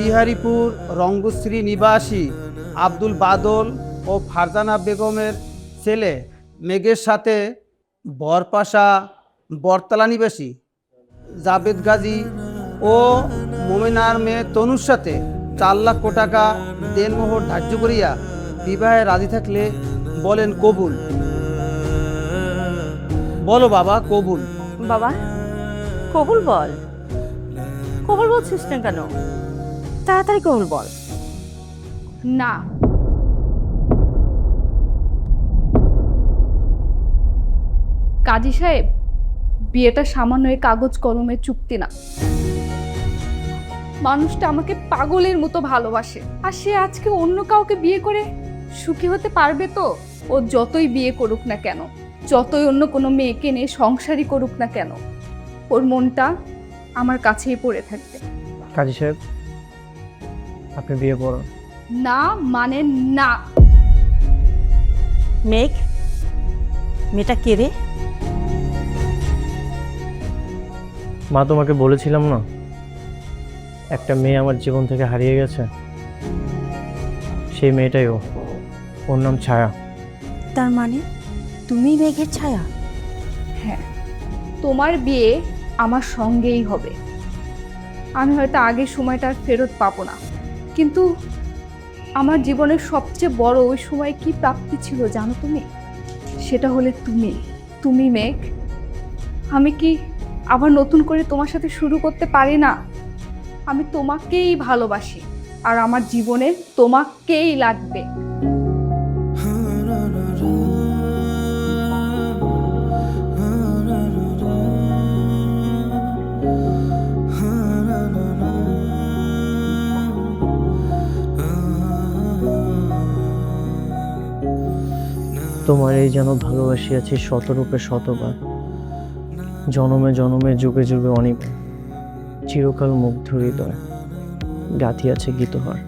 বিহারীপুর রঙ্গশ্রী নিবাসী আব্দুল বাদল ও ফারজানা বেগমের ছেলে মেঘের সাথে বরপাশা বরতলা নিবাসী জাবেদ গাজী ও মোমেনার মেয়ে তনুর সাথে 4 লাখ টাকা দেনমোহর ধার্য করিয়া বিবাহে রাজি থাকলে বলেন কবুল। বলো বাবা কবুল। বাবা কবুল বল। কবুল বলছিস না কেন? তাড়াতাড়ি কবুল বল। না, কাজী সাহেব, বিয়েটা সামান্য এই কাগজ কলমের চুক্তি না। মানুষটা আমাকে পাগলের মতো ভালোবাসে, আর সে আজকে অন্য কাউকে বিয়ে করে সুখী হতে পারবে তো? ও যতই বিয়ে করুক না কেন, যতই অন্য কোনো মেয়েকে নিয়ে সংসারই করুক না কেন, ওর মনটা আমার কাছেই পড়ে থাকবে। কাজী সাহেব, আপনি বিয়ে করুন। না মানে না। মেঘ, মেয়েটা কে রে? মা, তোমাকে বলেছিলাম না একটা মেয়ে আমার জীবন থেকে হারিয়ে গেছে? সেই মেয়েটাই ওর নাম ছায়া। তার মানে তুমি মেঘের ছায়া? হ্যাঁ, তোমার বিয়ে আমার সঙ্গেই হবে। আমি হয়তো আগের সময়টা আর ফেরত পাবো না, কিন্তু আমার জীবনের সবচেয়ে বড় ওই সময় কি প্রাপ্তি ছিল জানো তুমি? সেটা হলে তুমি মেঘ। আমি কি আবার নতুন করে তোমার সাথে শুরু করতে পারি না? আমি তোমাকেই ভালোবাসি, আর আমার জীবনে তোমাকেই লাগবে। তোমার এই যেন ভালোবাসিয়াছি শতরূপে শতবার, জনমে জনমে যুগে যুগে অনিবে, চিরকাল মুগ্ধ হৃদয় গাঁথিয়াছে গীতহার।